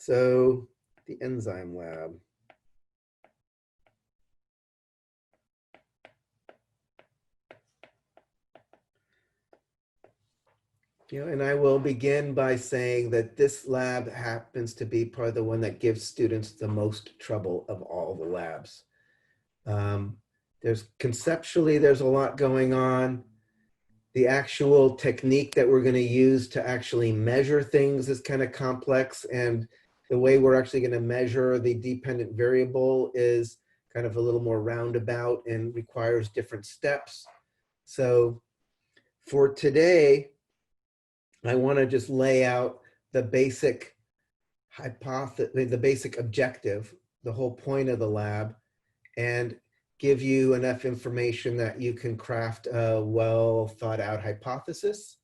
So the enzyme lab. And I will begin by saying that this lab happens to be probably the one that gives students the most trouble of all the labs. Conceptually, there's a lot going on. The actual technique that we're going to use to actually measure things is kind of complex, and the way we're actually going to measure the dependent variable is kind of a little more roundabout and requires different steps. So for today, I want to just lay out the basic the basic objective, the whole point of the lab, and give you enough information that you can craft a well thought out hypothesis.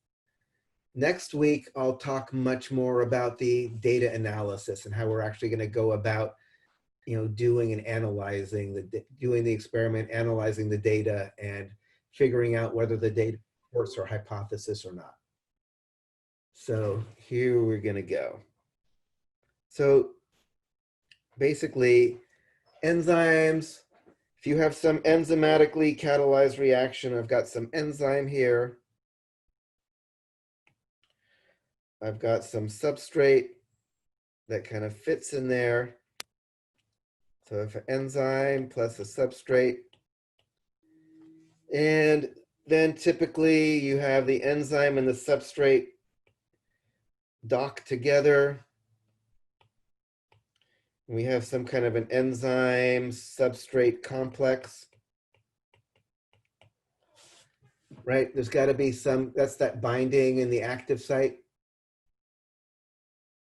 Next week, I'll talk much more about the data analysis and how we're actually going to go about, doing and analyzing doing the experiment, analyzing the data, and figuring out whether the data supports our hypothesis or not. So here we're going to go. So basically, enzymes. If you have some enzymatically catalyzed reaction, I've got some enzyme here. I've got some substrate that kind of fits in there. So if an enzyme plus a substrate. And then typically you have the enzyme and the substrate dock together. We have some kind of an enzyme substrate complex, right? There's got to be that's that binding in the active site,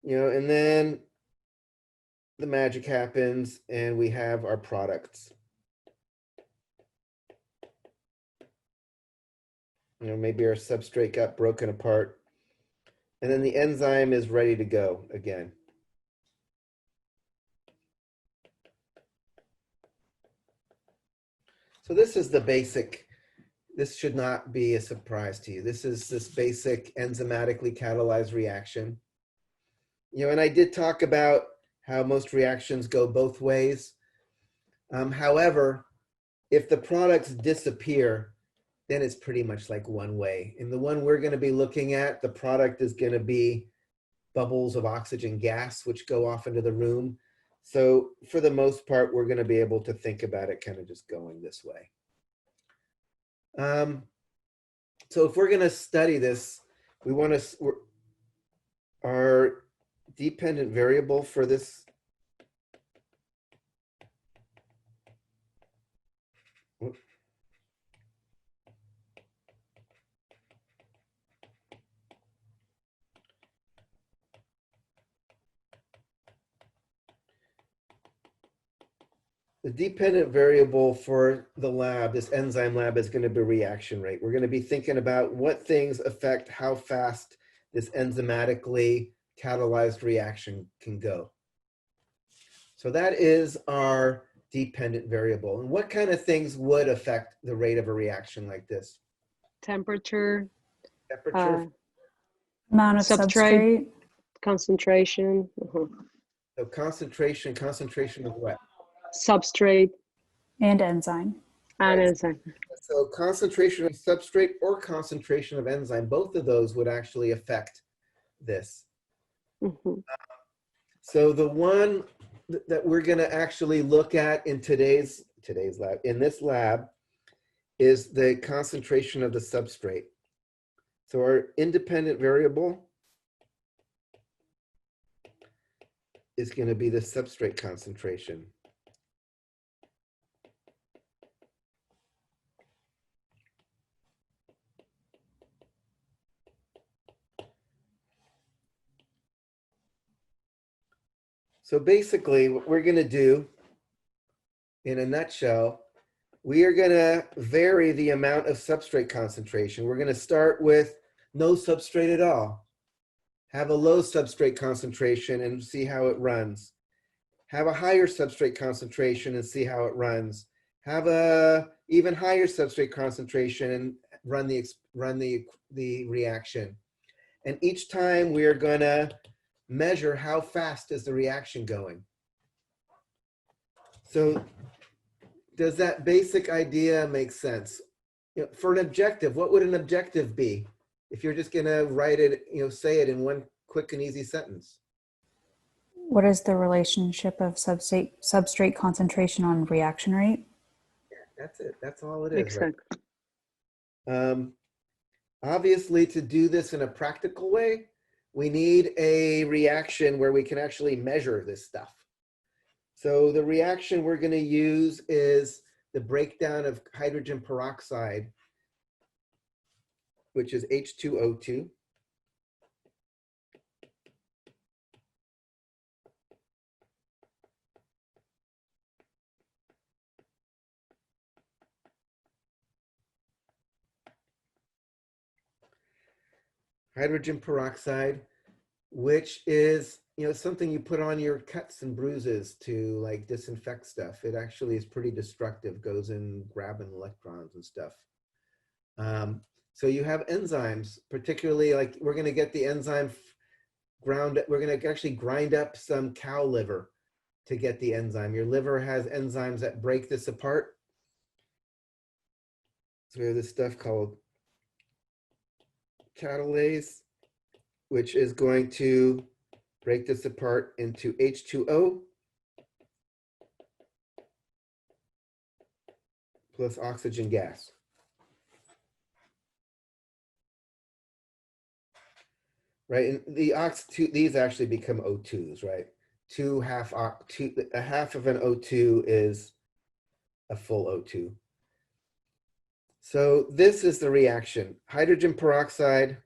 and then the magic happens and we have our products. Maybe our substrate got broken apart, and then the enzyme is ready to go again. So this is the basic, this should not be a surprise to you. This is this basic enzymatically catalyzed reaction. And I did talk about how most reactions go both ways. However, if the products disappear, then it's pretty much like one way. In the one we're going to be looking at, the product is going to be bubbles of oxygen gas, which go off into the room. So for the most part, we're going to be able to think about it kind of just going this way. So if we're going to study this, we want to, our dependent variable for this, the dependent variable for the lab, this enzyme lab, is going to be reaction rate. We're going to be thinking about what things affect how fast this enzymatically catalyzed reaction can go. So that is our dependent variable. And what kind of things would affect the rate of a reaction like this? Temperature. Amount of substrate. Concentration. So concentration of what? Substrate. And enzyme. And enzyme. So concentration of substrate or concentration of enzyme, both of those would actually affect this. So the one that we're going to actually look at in today's lab, in this lab, is the concentration of the substrate. So our independent variable is going to be the substrate concentration. So basically what we're going to do, in a nutshell, we are going to vary the amount of substrate concentration. We're going to start with no substrate at all. Have a low substrate concentration and see how it runs. Have a higher substrate concentration and see how it runs. Have a even higher substrate concentration and run the reaction. And each time we are going to measure how fast is the reaction going. So does that basic idea make sense? You know, for an objective, what would an objective be? If you're just gonna write it, you know, say it in one quick and easy sentence. What is the relationship of substrate concentration on reaction rate? That's it, that's all it is, right? Exactly. Obviously, to do this in a practical way, we need a reaction where we can actually measure this stuff. So the reaction we're gonna use is the breakdown of hydrogen peroxide, which is H2O2. Hydrogen peroxide, which is, you know, something you put on your cuts and bruises to like disinfect stuff. It actually is pretty destructive, goes in grabbing electrons and stuff. So you have enzymes, particularly like we're going to get the enzyme ground. We're going to actually grind up some cow liver to get the enzyme. Your liver has enzymes that break this apart. So we have this stuff called Catalase, which is going to break this apart into H2O plus oxygen gas. Right, and these actually become O2s, right? A half of an O2 is a full O2. So this is the reaction. Hydrogen peroxide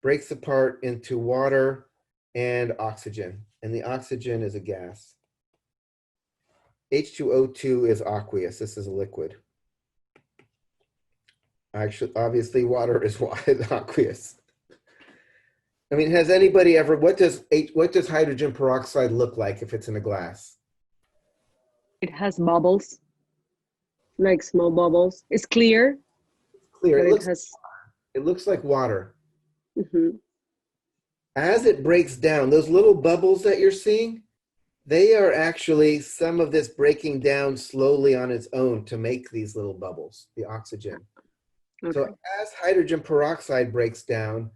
breaks apart into water and oxygen, and the oxygen is a gas. H2O2 is aqueous. This is a liquid. Actually, obviously, water is aqueous. I mean, has anybody ever? What does hydrogen peroxide look like if it's in a glass? It has bubbles, like small bubbles. It's clear. Clear. But it looks like water. Mm-hmm. As it breaks down, those little bubbles that you're seeing, they are actually some of this breaking down slowly on its own to make these little bubbles, the oxygen. Okay. So as hydrogen peroxide breaks down,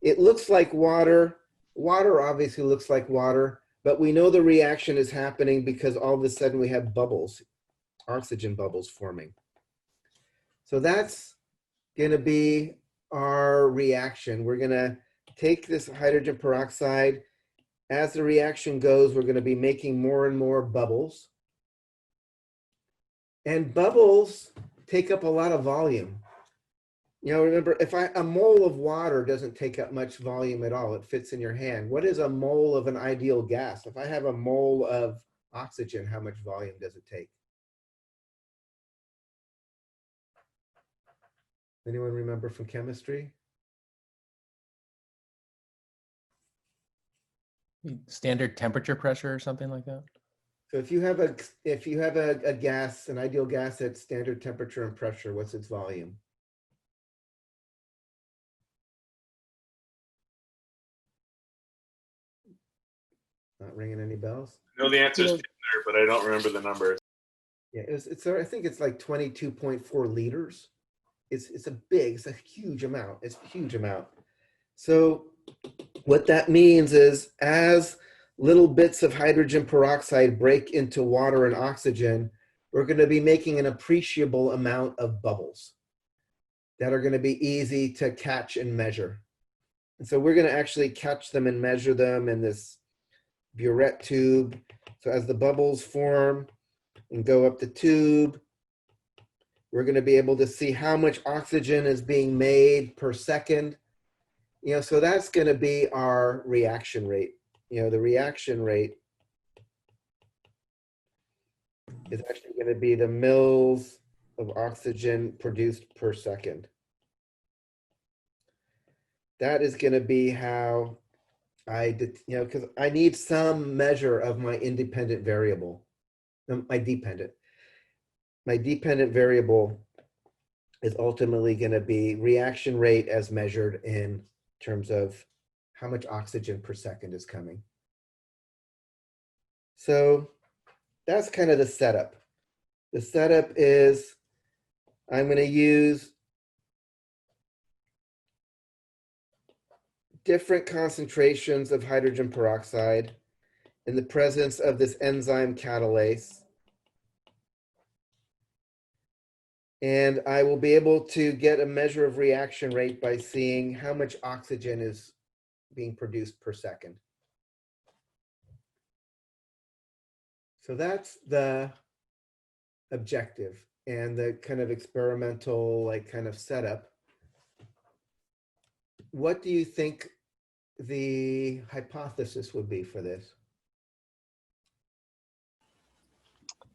it looks like water. Water obviously looks like water, but we know the reaction is happening because all of a sudden we have bubbles, oxygen bubbles forming. So that's going to be our reaction. We're going to take this hydrogen peroxide. As the reaction goes, we're going to be making more and more bubbles. And bubbles take up a lot of volume. You know, remember, a mole of water doesn't take up much volume at all. It fits in your hand. What is a mole of an ideal gas? If I have a mole of oxygen, how much volume does it take? Anyone remember from chemistry? Standard temperature pressure or something like that? So if you have a gas, an ideal gas at standard temperature and pressure, what's its volume? Not ringing any bells? I know the answer is there, but I don't remember the numbers. Yeah, I think it's like 22.4 liters. It's a huge amount. It's a huge amount. So what that means is as little bits of hydrogen peroxide break into water and oxygen, we're going to be making an appreciable amount of bubbles that are going to be easy to catch and measure. And so we're going to actually catch them and measure them in this burette tube. So as the bubbles form and go up the tube, we're going to be able to see how much oxygen is being made per second. You know, so that's going to be our reaction rate. You know, the reaction rate is actually going to be the moles of oxygen produced per second. That is going to be how because I need some measure of my independent variable, my dependent. My dependent variable is ultimately going to be reaction rate as measured in terms of how much oxygen per second is coming. So that's kind of the setup. The setup is I'm going to use different concentrations of hydrogen peroxide in the presence of this enzyme catalase. And I will be able to get a measure of reaction rate by seeing how much oxygen is being produced per second. So that's the objective and the kind of experimental, like, kind of setup. What do you think the hypothesis would be for this?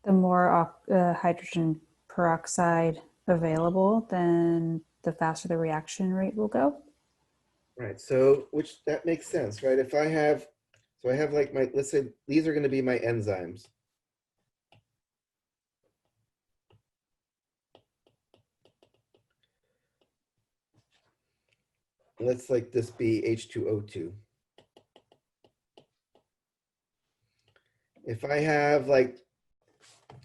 The more hydrogen peroxide available, then the faster the reaction rate will go. Right, so that makes sense, right? If I have, so I have like let's say these are going to be my enzymes. Let's like this be H2O2. If I have like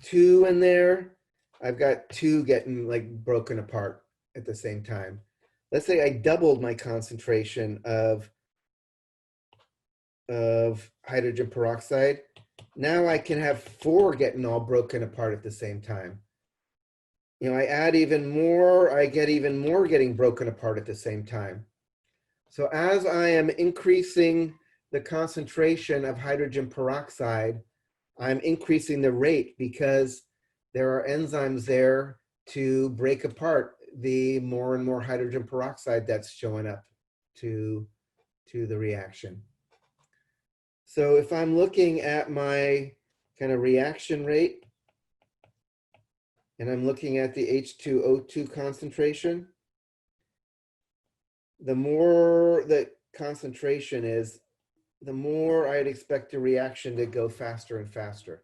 2 in there, I've got 2 getting like broken apart at the same time. Let's say I doubled my concentration of hydrogen peroxide. Now I can have 4 getting all broken apart at the same time. You know, I add even more, I get even more getting broken apart at the same time. So as I am increasing the concentration of hydrogen peroxide, I'm increasing the rate because there are enzymes there to break apart the more and more hydrogen peroxide that's showing up to the reaction. So if I'm looking at my kind of reaction rate, and I'm looking at the H2O2 concentration, the more the concentration is, the more I'd expect the reaction to go faster and faster.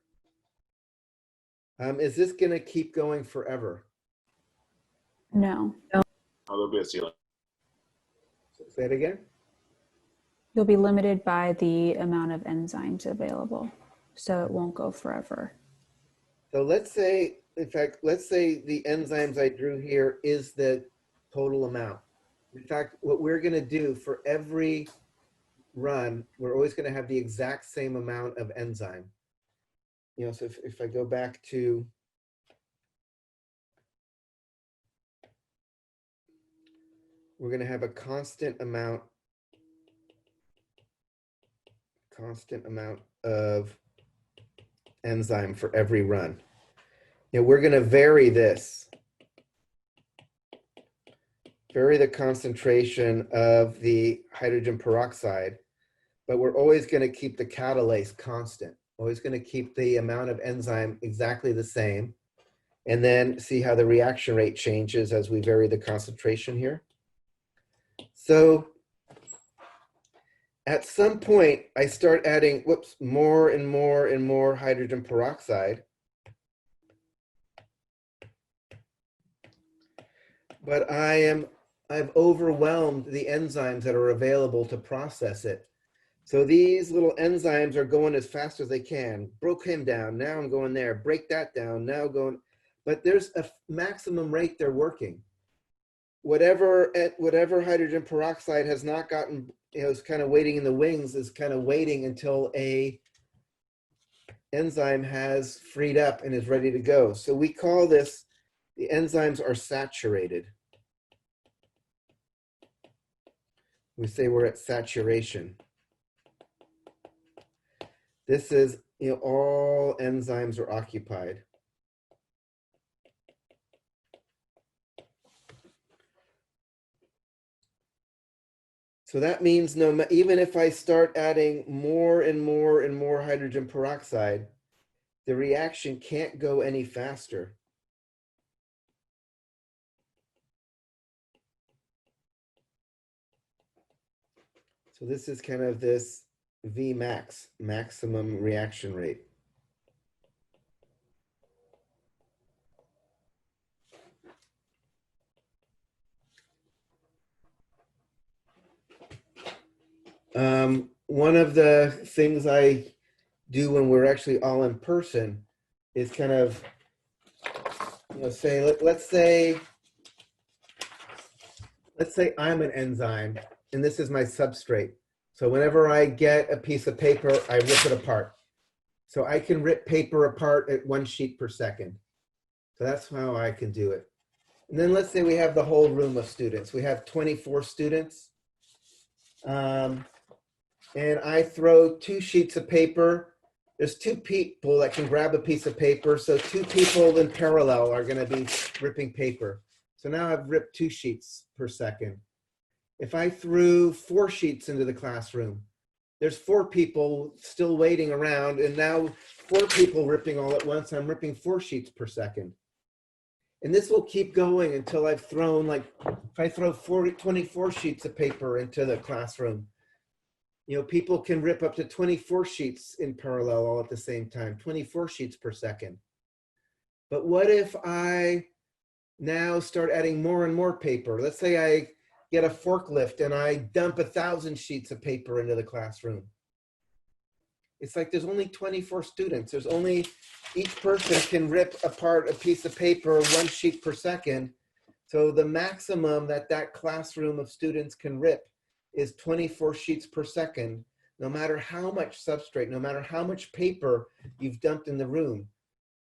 Is this going to keep going forever? No. Oh, there'll be a ceiling. Say it again. You'll be limited by the amount of enzymes available, so it won't go forever. So let's say, in fact, let's say the enzymes I drew here is the total amount. In fact, what we're going to do for every run, we're always going to have the exact same amount of enzyme. You know, so if I go back to, we're going to have a constant amount of enzyme for every run. You know, we're going to vary this. Vary the concentration of the hydrogen peroxide, but we're always going to keep the catalase constant. Always going to keep the amount of enzyme exactly the same, and then see how the reaction rate changes as we vary the concentration here. So at some point, I start adding, more and more and more hydrogen peroxide. But I've overwhelmed the enzymes that are available to process it. So these little enzymes are going as fast as they can. Broke him down, now I'm going there. Break that down, now going. But there's a maximum rate they're working. Whatever hydrogen peroxide has not gotten, you know, is kind of waiting in the wings, is kind of waiting until a enzyme has freed up and is ready to go. So we call this, the enzymes are saturated. We say we're at saturation. This is, you know, all enzymes are occupied. So that means even if I start adding more and more and more hydrogen peroxide, the reaction can't go any faster. So this is kind of this Vmax, maximum reaction rate. One of the things I do when we're actually all in person is kind of, say, let's say I'm an enzyme and this is my substrate. So whenever I get a piece of paper, I rip it apart. So I can rip paper apart at 1 sheet per second. So that's how I can do it. And then let's say we have the whole room of students. We have 24 students. And I throw 2 sheets of paper. There's 2 people that can grab a piece of paper. So 2 people in parallel are going to be ripping paper. So now I've ripped 2 sheets per second. If I threw 4 sheets into the classroom, there's 4 people still waiting around, and now 4 people ripping all at once. I'm ripping 4 sheets per second. And this will keep going until I've thrown, like, if I throw 24 sheets of paper into the classroom, people can rip up to 24 sheets in parallel all at the same time, 24 sheets per second. But what if I now start adding more and more paper? Let's say I get a forklift and I dump 1,000 sheets of paper into the classroom. It's like there's only 24 students. There's only, each person can rip apart a piece of paper 1 sheet per second. So the maximum that classroom of students can rip is 24 sheets per second, no matter how much substrate, no matter how much paper you've dumped in the room.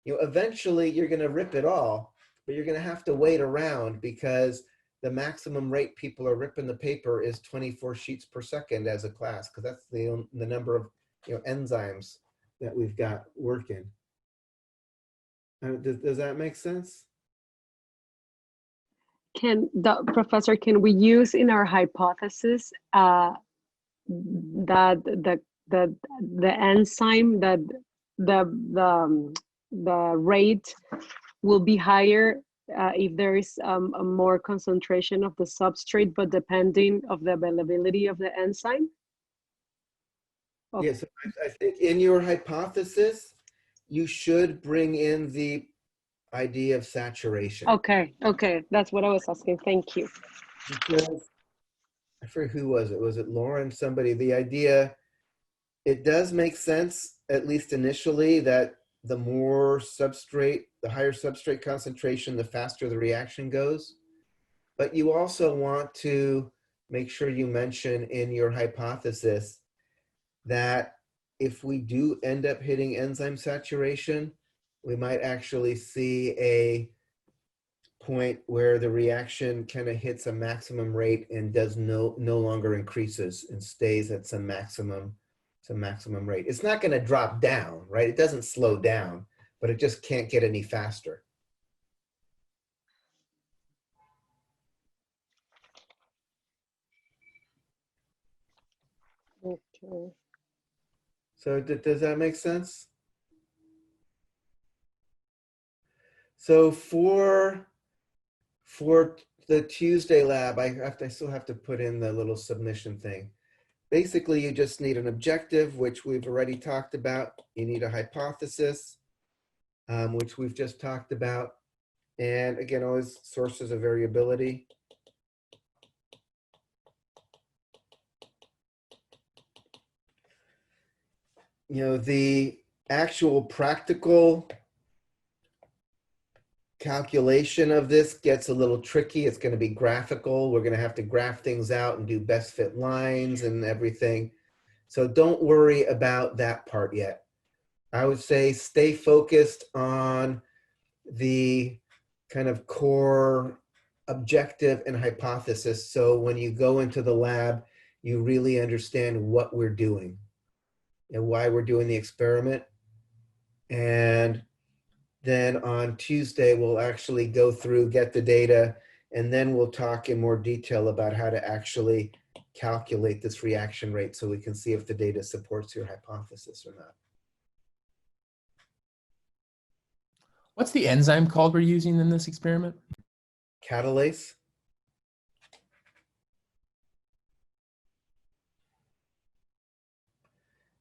Eventually you're going to rip it all, but you're going to have to wait around because the maximum rate people are ripping the paper is 24 sheets per second as a class, because that's the number of enzymes that we've got working. Does that make sense? Professor, can we use in our hypothesis that the enzyme, that the rate will be higher if there is a more concentration of the substrate, but depending of the availability of the enzyme? Yes, I think in your hypothesis, you should bring in the idea of saturation. Okay, that's what I was asking. Thank you. Because I forget who was it. Was it Lauren? Somebody. The idea, it does make sense, at least initially, that the more substrate, the higher substrate concentration, the faster the reaction goes. But you also want to make sure you mention in your hypothesis that if we do end up hitting enzyme saturation, we might actually see a point where the reaction kind of hits a maximum rate and does no longer increases and stays at some maximum rate. It's not going to drop down, right? It doesn't slow down, but it just can't get any faster. Okay. So does that make sense? So for the Tuesday lab, I still have to put in the little submission thing. Basically, you just need an objective, which we've already talked about. You need a hypothesis, which we've just talked about. And again, always sources of variability. The actual practical calculation of this gets a little tricky. It's going to be graphical. We're going to have to graph things out and do best fit lines and everything. So don't worry about that part yet. I would say stay focused on the kind of core objective and hypothesis. So when you go into the lab, you really understand what we're doing and why we're doing the experiment. And then on Tuesday, we'll actually go through, get the data, and then we'll talk in more detail about how to actually calculate this reaction rate so we can see if the data supports your hypothesis or not. What's the enzyme called we're using in this experiment? Catalase.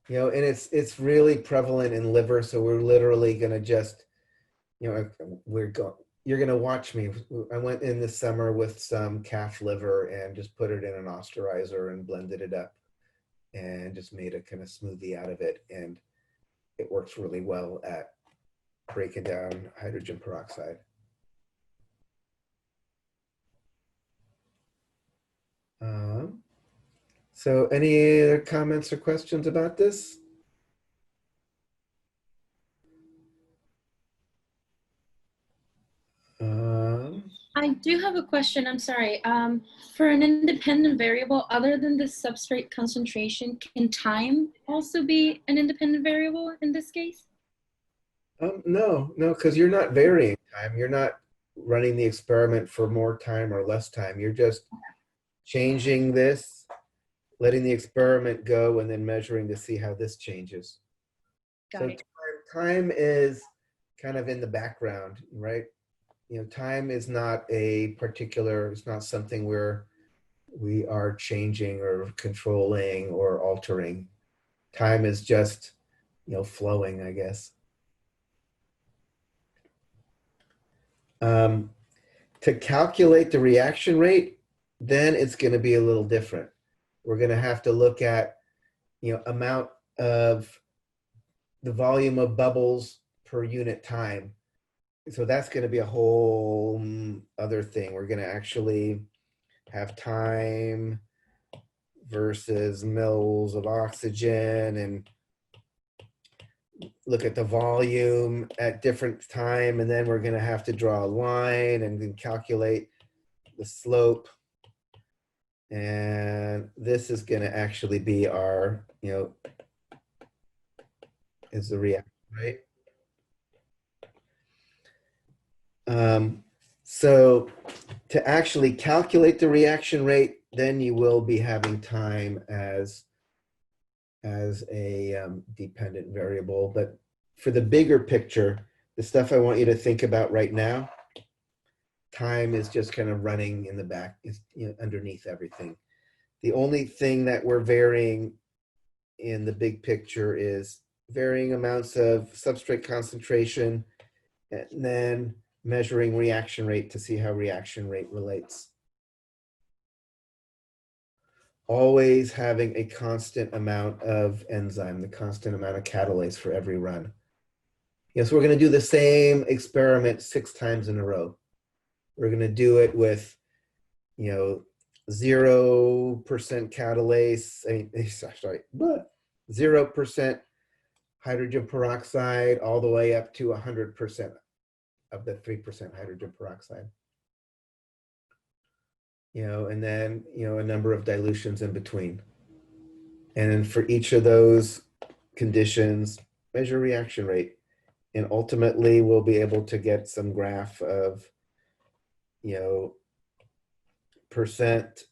And it's really prevalent in liver, so we're literally going to just, you're going to watch me. I went in this summer with some calf liver and just put it in an osterizer and blended it up. and just made a kind of smoothie out of it. And it works really well at breaking down hydrogen peroxide. So any other comments or questions about this? I do have a question. I'm sorry. For an independent variable, other than the substrate concentration, can time also be an independent variable in this case? No, because you're not varying time. You're not running the experiment for more time or less time. You're just changing this, letting the experiment go, and then measuring to see how this changes. Got it. Time is kind of in the background, right? You know, time is not a particular, it's not something where we are changing or controlling or altering. Time is just, you know, flowing, I guess. To calculate the reaction rate, then it's going to be a little different. We're going to have to look at, you know, amount of the volume of bubbles per unit time. So that's going to be a whole other thing. We're going to actually have time versus moles of oxygen and look at the volume at different time. And then we're going to have to draw a line and then calculate the slope. And this is going to actually be our, you know, is the reaction rate. So to actually calculate the reaction rate, then you will be having time as a dependent variable. But for the bigger picture, the stuff I want you to think about right now, time is just kind of running in the back, is, you know, underneath everything. The only thing that we're varying in the big picture is varying amounts of substrate concentration, and then measuring reaction rate to see how reaction rate relates. Always having a constant amount of enzyme, the constant amount of catalase for every run. Yes, we're going to do the same experiment 6 times in a row. We're going to do it with, you know, 0% catalase, sorry, but 0% hydrogen peroxide all the way up to 100% of the 3% hydrogen peroxide. You know, and then, you know, a number of dilutions in between. And then for each of those conditions, measure reaction rate. And ultimately, we'll be able to get some graph of, you know, percent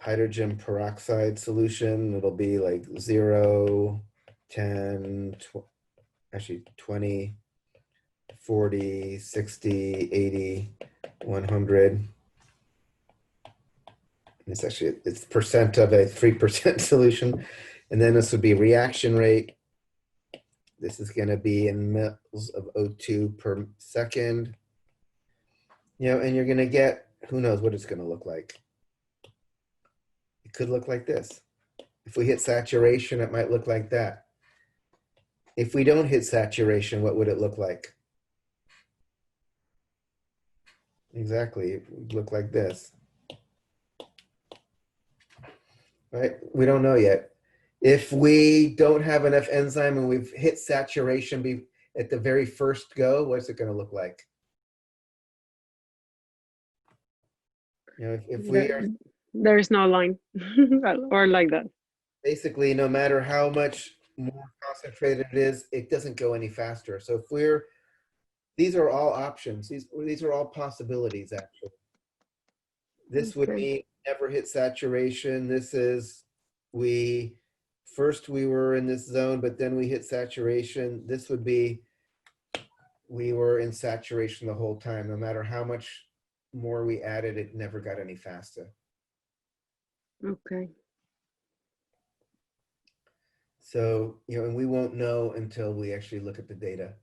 hydrogen peroxide solution. It'll be like 0, 10, actually 20, 40, 60, 80, 100. It's actually, it's percent of a 3% solution. And then this would be reaction rate. This is going to be in mils of O2 per second. You know, and you're going to get, who knows what it's going to look like. It could look like this. If we hit saturation, it might look like that. If we don't hit saturation, what would it look like? Exactly, it would look like this. Right? We don't know yet. If we don't have enough enzyme and we've hit saturation at the very first go, what's it going to look like? You know, if we are there's no line or like that. basically, no matter how much more concentrated it is, it doesn't go any faster. So if we're, these are all options. These are all possibilities, actually. This would mean never hit saturation. This is, first we were in this zone, but then we hit saturation. This would be, we were in saturation the whole time. No matter how much more we added, it never got any faster. Okay. So, you know, and we won't know until we actually look at the data.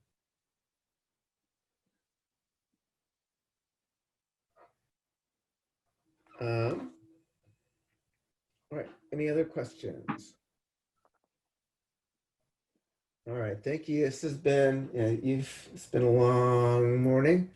All right. Any other questions? All right, thank you. This has been, it's been a long morning.